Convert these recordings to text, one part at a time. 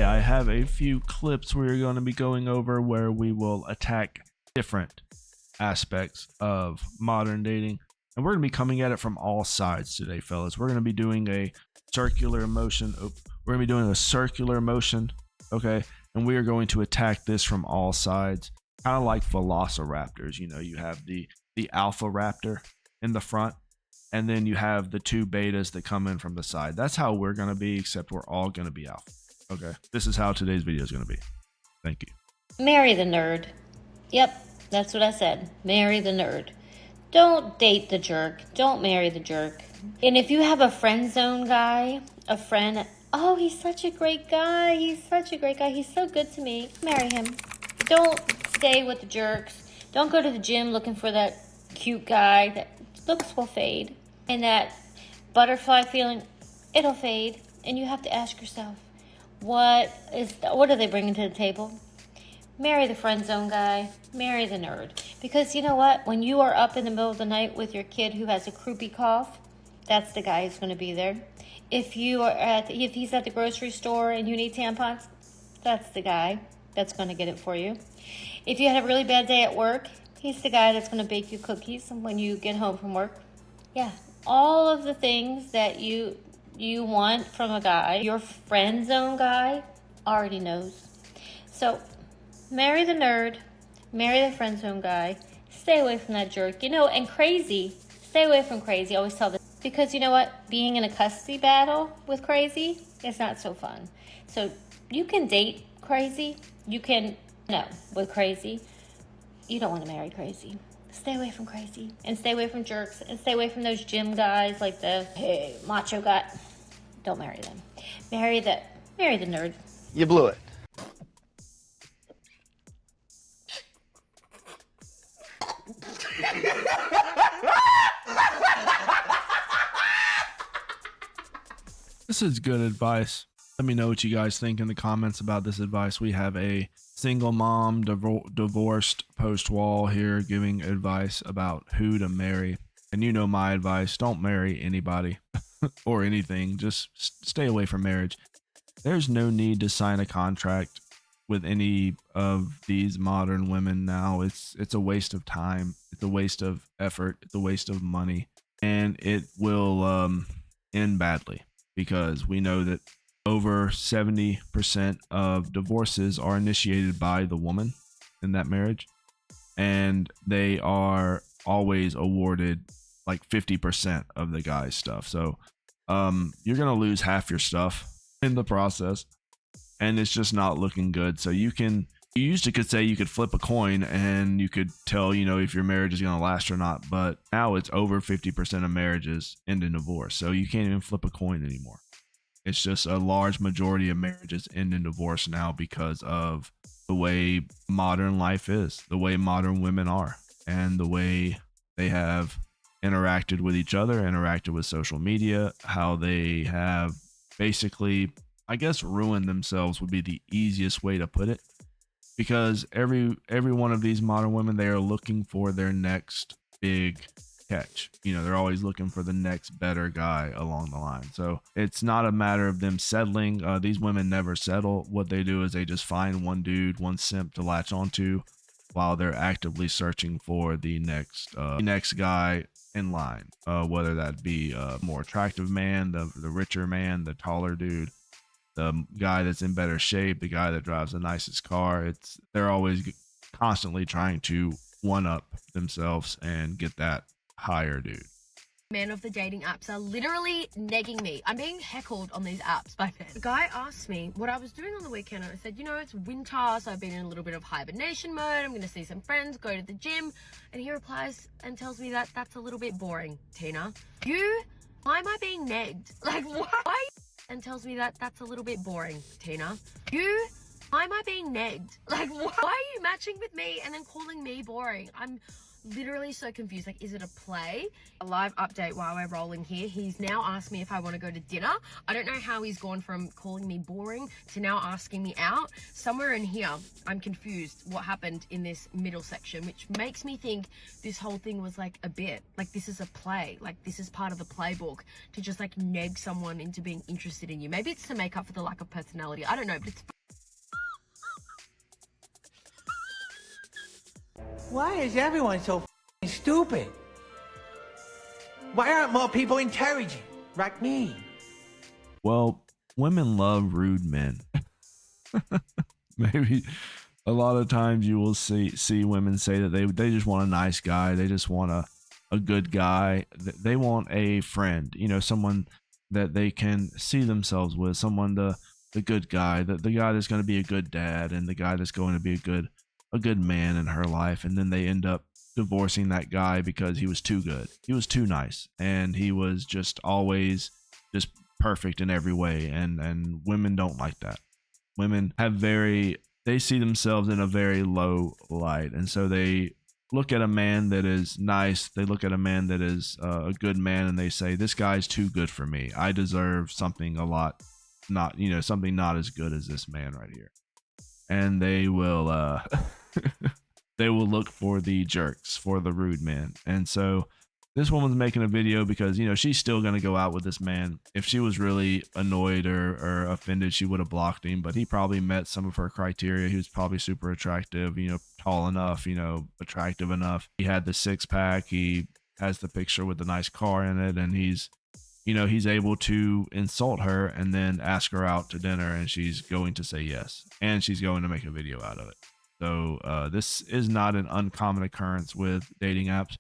I have a few clips we're going to be going over where we will attack different aspects of modern dating. And we're going to be coming at it from all sides today, fellas. We're going to be doing a circular motion. We're going to be doing a circular motion, okay? And we are going to attack this from all sides, kind of like velociraptors. You know, you have the alpha raptor in the front, and then you have the two betas that come in from the side. That's how we're going to be, except we're all going to be alpha. Okay, this is how today's video is going to be. Thank you. Marry the nerd. Yep, that's what I said. Marry the nerd. Don't date the jerk. Don't marry the jerk. And if you have a friend zone guy, a friend, oh, he's such a great guy. He's such a great guy. He's so good to me. Marry him. Don't stay with the jerks. Don't go to the gym looking for that cute guy that looks will fade. And that butterfly feeling, it'll fade. And you have to ask yourself, what are they bringing to the table? Marry the friend zone guy. Marry the nerd. Because you know what? When you are up in the middle of the night with your kid who has a croupy cough, that's the guy who's going to be there. If he's at the grocery store and you need tampons, that's the guy that's going to get it for you. If you had a really bad day at work, he's the guy that's going to bake you cookies when you get home from work. Yeah, all of the things that you want from a guy, your friend zone guy already knows. So marry the nerd, marry the friend zone guy, stay away from that jerk. You know, and crazy, stay away from crazy. I always tell this, because you know what? Being in a custody battle with crazy is not so fun. So you can date crazy. With crazy. You don't want to marry crazy. Stay away from crazy, and stay away from jerks, and stay away from those gym guys like the macho guy. Don't marry them. Marry the nerd. You blew it. This is good advice. Let me know what you guys think in the comments about this advice. We have a single mom, divorced post-wall here giving advice about who to marry. And you know my advice, don't marry anybody or anything. Just stay away from marriage. There's no need to sign a contract with any of these modern women now. It's a waste of time. It's a waste of effort. It's a waste of money. And it will end badly, because we know that over 70% of divorces are initiated by the woman in that marriage, and they are always awarded like 50% of the guy's stuff. So you're gonna lose half your stuff in the process, and it's just not looking good. So you used to could say you could flip a coin and you could tell, you know, if your marriage is gonna last or not, but now it's over 50% of marriages end in divorce. So you can't even flip a coin anymore. It's just a large majority of marriages end in divorce now because of the way modern life is, the way modern women are, and the way they have interacted with each other, interacted with social media, how they have basically, I guess, ruined themselves would be the easiest way to put it. Because every one of these modern women, they are looking for their next big catch. You know, they're always looking for the next better guy along the line. So it's not a matter of them settling. These women never settle. What they do is they just find one dude, one simp to latch onto, while they're actively searching for the next guy in line. Whether that be a more attractive man, the richer man, the taller dude, the guy that's in better shape, the guy that drives the nicest car. They're always constantly trying to one up themselves and get that higher dude. Men of the dating apps are literally negging me. I'm being heckled on these apps by men. The guy asked me what I was doing on the weekend, and I said, you know, it's winter, so I've been in a little bit of hibernation mode. I'm going to see some friends, go to the gym. And he replies and tells me that that's a little bit boring, Tina. Why am I being negged? Like, why? And tells me that that's a little bit boring, Tina. Why am I being negged? Like, why are you matching with me and then calling me boring? I'm literally so confused. Like, is it a play? A live update while we're rolling here. He's now asked me if I want to go to dinner. I don't know how he's gone from calling me boring to now asking me out. Somewhere in here, I'm confused what happened in this middle section, which makes me think this whole thing was like a bit. Like, this is a play. Like, this is part of the playbook to just like neg someone into being interested in you. Maybe it's to make up for the lack of personality. I don't know, but it's Why is everyone so f***ing stupid? Why aren't more people intelligent like me? Well, women love rude men. Maybe a lot of times you will see women say that they just want a nice guy. They just want a good guy. They want a friend, you know, someone that they can see themselves with, someone the good guy, the guy that's going to be a good dad, and the guy that's going to be a good man in her life. And then they end up divorcing that guy because he was too good. He was too nice, and he was just always just perfect in every way. And women don't like that. Women they see themselves in a very low light, and so they look at a man that is nice. They look at a man that is a good man, and they say, this guy's too good for me. I deserve something something not as good as this man right here. And they will they will look for the jerks, for the rude men. And so this woman's making a video because, you know, she's still going to go out with this man. If she was really annoyed or offended, she would have blocked him, but he probably met some of her criteria. He was probably super attractive, you know, tall enough, you know, attractive enough. He had the 6-pack. He has the picture with the nice car in it, and he's able to insult her and then ask her out to dinner, and she's going to say yes, and she's going to make a video out of it. So this is not an uncommon occurrence with dating apps.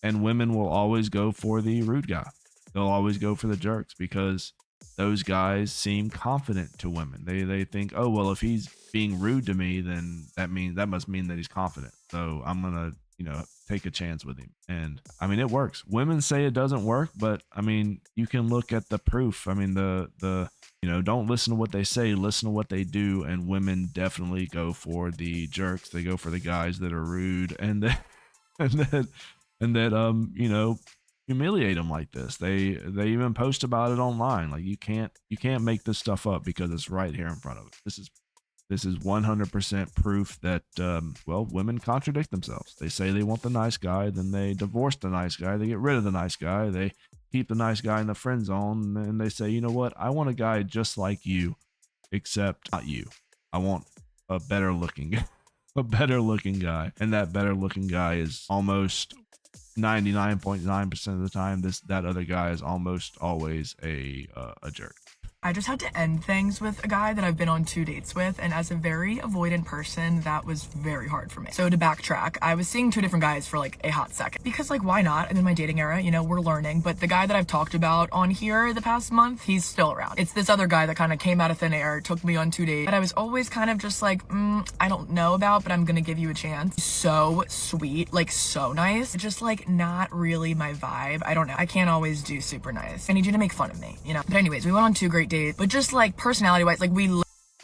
And women will always go for the rude guy. They'll always go for the jerks because those guys seem confident to women. They think, oh, well, if he's being rude to me, then that must mean that he's confident. So I'm going to, you know, take a chance with him. And I mean, it works. Women say it doesn't work, but I mean, you can look at the proof. I mean, you know, don't listen to what they say, listen to what they do. And women definitely go for the jerks. They go for the guys that are rude and that you know, humiliate them like this. They even post about it online. Like, you can't make this stuff up because it's right here in front of it. This is 100% proof that well, women contradict themselves. They say they want the nice guy, then they divorce the nice guy, they get rid of the nice guy, they keep the nice guy in the friend zone, and they say, you know what, I want a guy just like you, except not you. I want a better looking guy. And that better looking guy is almost 99.9% of the time that other guy is almost always a jerk. I just had to end things with a guy that I've been on 2 dates with, and as a very avoidant person, that was very hard for me. So to backtrack, I was seeing 2 different guys for like a hot second because, like, why not? I'm in my dating era, you know, we're learning. But the guy that I've talked about on here the past month, he's still around. It's this other guy that kind of came out of thin air, took me on 2 dates, that I was always kind of just like, I don't know about, but I'm gonna give you a chance. So sweet, like so nice, just like not really my vibe. I don't know. I can't always do super nice. I need you to make fun of me, you know? But anyways, we went on 2 great dates, but just like personality wise, like we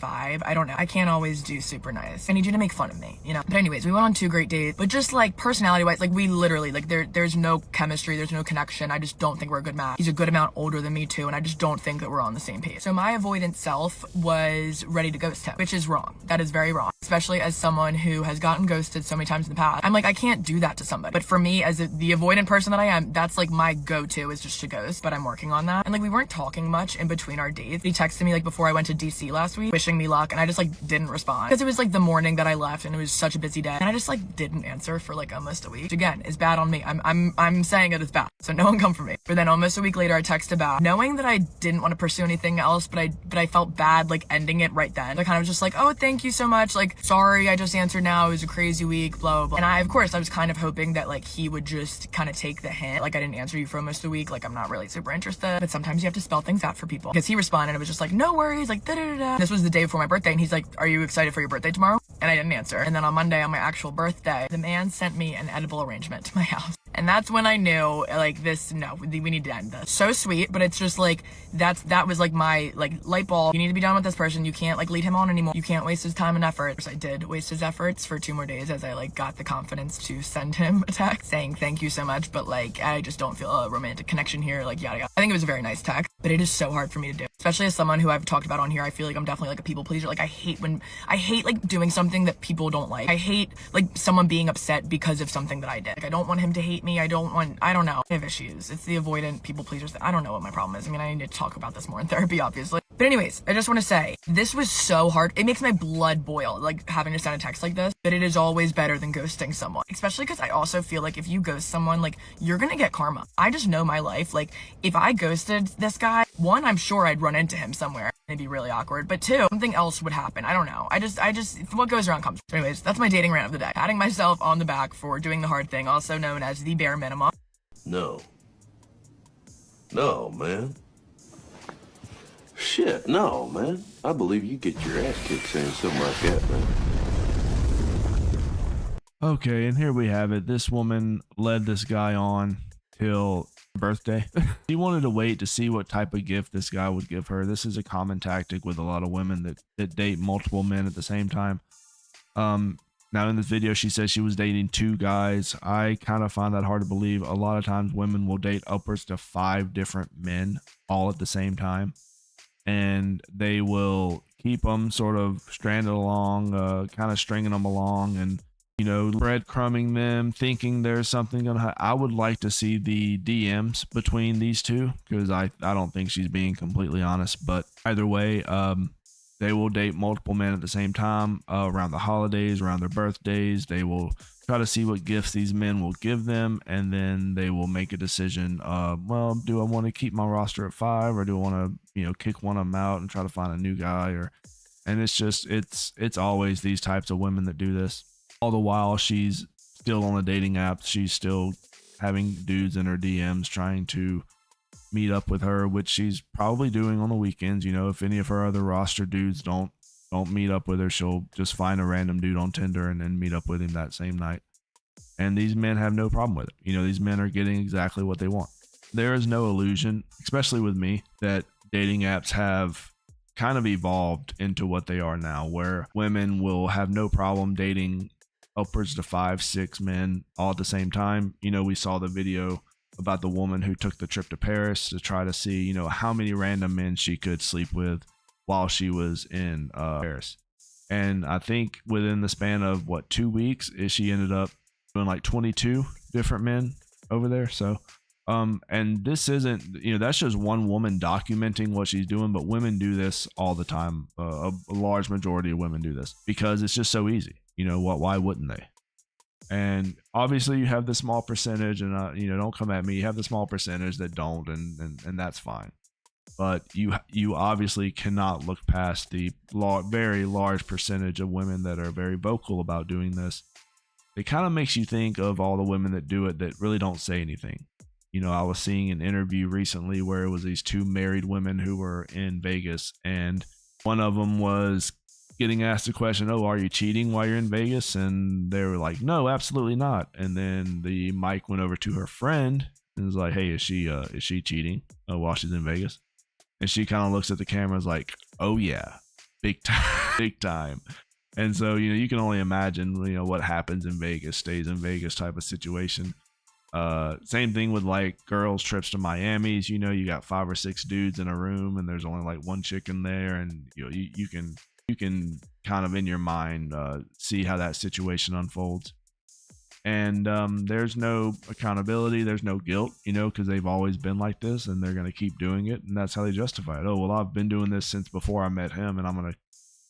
vibe. I don't know. I can't always do super nice. I need you to make fun of me, you know? But anyways, we went on 2 great dates, but just like personality wise, like we literally, like there's no chemistry, there's no connection. I just don't think we're a good match. He's a good amount older than me too, and I just don't think that we're on the same page. So my avoidant self was ready to ghost him, which is wrong. That is very wrong, especially as someone who has gotten ghosted so many times in the past. I'm like, I can't do that to somebody. But for me, as the avoidant person that I am, that's like my go-to is just to ghost, but I'm working on that. And like, we weren't talking much in between our dates. He texted me like before I went to DC last week, wishing me luck, and I just like didn't respond because it was like the morning that I left and it was such a busy day, and I just like didn't answer for like almost a week, which again is bad on me. I'm saying it is bad, so no one come for me. But then almost a week later, I texted back knowing that I didn't want to pursue anything else, but I felt bad like ending it right then. I kind of was just like, oh, thank you so much, like sorry, I just answered now, it was a crazy week, blah blah blah. And I was kind of hoping that like he would just kind of take the hint, like I didn't answer you for almost a week, like I'm not really super interested. But sometimes you have to spell things out for people, because he responded and it was just like, no worries, like da da da. This was the day before my birthday, and he's like, are you excited for your birthday tomorrow? And I didn't answer. And then on Monday, on my actual birthday, the man sent me an edible arrangement to my house. And that's when I knew, like, we need to end this. So sweet, but it's just like, that was like my, like, light bulb. You need to be done with this person. You can't, like, lead him on anymore. You can't waste his time and effort. I did waste his efforts for 2 more days as I, like, got the confidence to send him a text saying thank you so much, but, like, I just don't feel a romantic connection here, like, yada yada. I think it was a very nice text, but it is so hard for me to do. Especially as someone who I've talked about on here, I feel like I'm definitely, like, a people pleaser. Like, I hate, like, doing something that people don't like. I hate, like, someone being upset because of something that I did. Like, I don't want him to hate me. I don't know. I have issues. It's the avoidant people pleasers. I don't know what my problem is. I mean, I need to talk about this more in therapy, obviously. But anyways, I just want to say, this was so hard. It makes my blood boil, like, having to send a text like this, but it is always better than ghosting someone. Especially because I also feel like if you ghost someone, like, you're gonna get karma. I just know my life. Like, if I ghosted this guy, one, I'm sure I'd run into him somewhere. It'd be really awkward. But two, something else would happen. I don't know. I just, what goes around comes. Anyways, that's my dating rant of the day. Patting myself on the back for doing the hard thing, also known as the bare minimum. No. No, man. Shit, no, man. I believe you get your ass kicked saying something like that, man. Okay, and here we have it. This woman led this guy on till birthday. She wanted to wait to see what type of gift this guy would give her. This is a common tactic with a lot of women that date multiple men at the same time. Now in this video, she says she was dating 2 guys. I kind of find that hard to believe. A lot of times women will date upwards to 5 different men all at the same time. And they will keep them sort of stranded along, kind of stringing them along and, you know, breadcrumbing them, thinking there's something going to happen. I would like to see the DMs between these two because I don't think she's being completely honest. But either way, they will date multiple men at the same time around the holidays, around their birthdays. They will try to see what gifts these men will give them, and then they will make a decision. Well, do I want to keep my roster at 5, or do I want to, you know, kick one of them out and try to find a new guy? And it's just it's always these types of women that do this. All the while she's still on the dating apps, she's still having dudes in her DMs trying to meet up with her, which she's probably doing on the weekends. You know, if any of her other roster dudes don't meet up with her, she'll just find a random dude on Tinder and then meet up with him that same night. And these men have no problem with it. You know, these men are getting exactly what they want. There is no illusion, especially with me, that dating apps have kind of evolved into what they are now, where women will have no problem dating upwards to 5, 6 men all at the same time. You know, we saw the video about the woman who took the trip to Paris to try to see, you know, how many random men she could sleep with while she was in Paris. And I think within the span of 2 weeks, she ended up doing like 22 different men over there. So and this isn't, you know, that's just one woman documenting what she's doing, but women do this all the time. A large majority of women do this because it's just so easy. You know what? Why wouldn't they? And obviously you have the small percentage, and you know, don't come at me. You have the small percentage that don't, and that's fine. But you obviously cannot look past the very large percentage of women that are very vocal about doing this. It kind of makes you think of all the women that do it that really don't say anything. You know, I was seeing an interview recently where it was these 2 married women who were in Vegas, and one of them was getting asked the question, "Oh, are you cheating while you're in Vegas?" And they were like, "No, absolutely not." And then the mic went over to her friend and was like, "Hey, is she cheating while she's in Vegas?" And she kind of looks at the camera, is like, "Oh yeah, big time, big time." And so, you know, you can only imagine, you know, what happens in Vegas stays in Vegas type of situation. Same thing with like girls trips to Miami's. You know, you got 5 or 6 dudes in a room, and there's only like 1 chick in there, and you know, you can kind of in your mind see how that situation unfolds. And there's no accountability, there's no guilt, you know, because they've always been like this, and they're going to keep doing it, and that's how they justify it. Oh, well, I've been doing this since before I met him, and I'm going to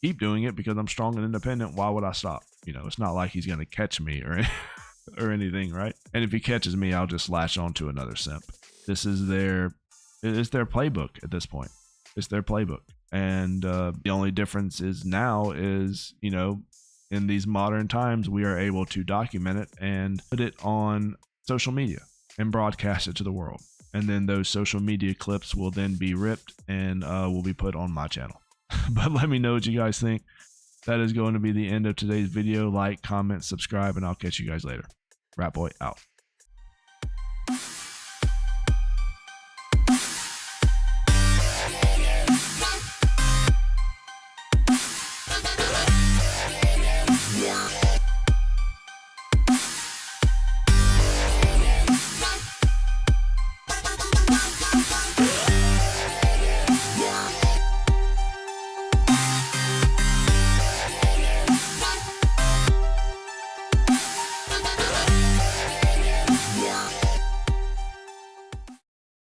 keep doing it because I'm strong and independent. Why would I stop? You know, it's not like he's going to catch me or anything, right? And if he catches me, I'll just latch on to another simp. This is their playbook at this point. It's their playbook. And the only difference is now is, you know, in these modern times, we are able to document it and put it on social media and broadcast it to the world. And then those social media clips will then be ripped and will be put on my channel. But let me know what you guys think. That is going to be the end of today's video. Like, comment, subscribe, and I'll catch you guys later. Rat Boy out.